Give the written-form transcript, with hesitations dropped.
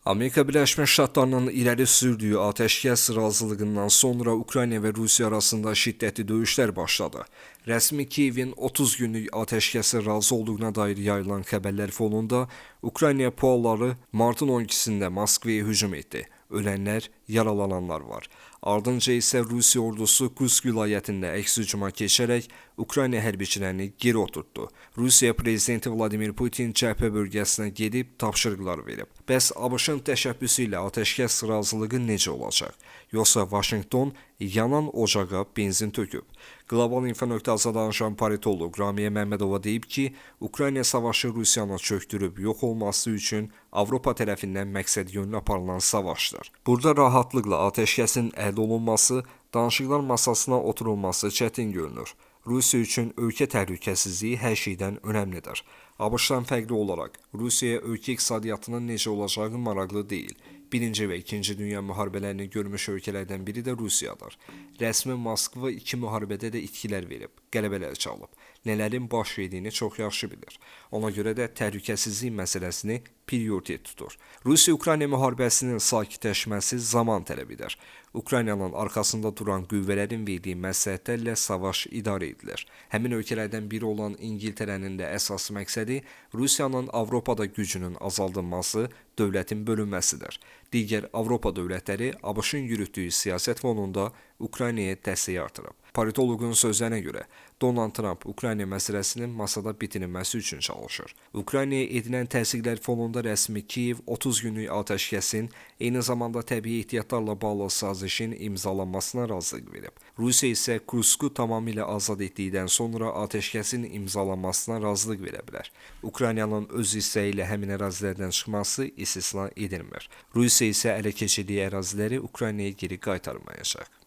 Amerika Birləşmiş Ştatlarının irəli sürdüyü atəşkəs razılığından sonra Ukrayna və Rusiya arasında şiddətli döyüşlər başladı. Rəsmi Kiyevin 30 günlük atəşkəsə razı olduğuna dair yayılan xəbərlər fonunda Ukrayna PUAları martın 12-sində Moskvaya hücum etdi. Ölənlər, yaralananlar var. Ardınca isə Rusiya ordusu Kursk vilayətində əks hücuma keçərək Ukrayna hərbiçilərini geri oturtdu. Rusiya prezidenti Vladimir Putin cəbhə bölgəsinə gedib tapşırıqlar verib. Bəs ABŞ-ın təşəbbüsü ilə atəşkəs razılığı necə olacaq? Yoxsa Vaşinqton yanan ocağa benzin töküb? Qlobal info.az danışan politoloq Ramiyə Məmmədova deyib ki, Ukrayna savaşı Rusiyanı çökdürüb yox olması üçün Avropa tərəfindən məqsədyönlü aparılan savaşdır. Burada rahatlıqla atəşkəsin əldə olunması, danışıqlar masasına oturulması çətin görünür. Rusiya üçün ölkə təhlükəsizliyi hər şeydən önəmlidir. ABŞ-dan fərqli olaraq Rusiyaya ölkə iqtisadiyyatının necə olacağı maraqlı deyil. Birinci və İkinci Dünya müharibələrini görmüş ölkələrdən biri də Rusiyadır. Rəsmi Moskva iki müharibədə də itkilər verib, qələbələr çalıb. Nələrin baş verdiyini çox yaxşı bilir. Ona görə də təhlükəsizlik məsələsini prioritet tutur. Rusiya-Ukrayna müharibəsinin sakitləşməsi zaman tələb edir. Ukraynanın arxasında duran qüvvələrin verdiyi məsləhətlərlə savaş idarə edilir. Həmin ölkələrdən biri olan İngiltərənin də əsas məqsədi Rusiyanın Avropada gücünün azaldılması, dövlətin bölünməsidir. Digər Avropa dövlətləri ABŞ-ın yürütdüyü siyasət fonunda Ukraynaya dəstək artırıb. Politoloqun sözlərinə görə, Donald Trump Ukrayna məsələsinin masada bitirilməsi üçün çalışır. Ukraynaya edilən təzyiqlər fonunda rəsmi Kiyev 30 günlük atəşkəsin, eyni zamanda təbii ehtiyatlarla bağlı sazişin imzalanmasına razılıq verib. Rusiya isə Kursku tamamilə azad etdikdən sonra atəşkəsin imzalanmasına razılıq verə bilər. Ukraynanın öz hissəyi ilə həmin ərazilərdən çıxması istisna edilmir. Rusiya isə ələ keçirdiyi əraziləri Ukraynaya geri qaytarmayacaq.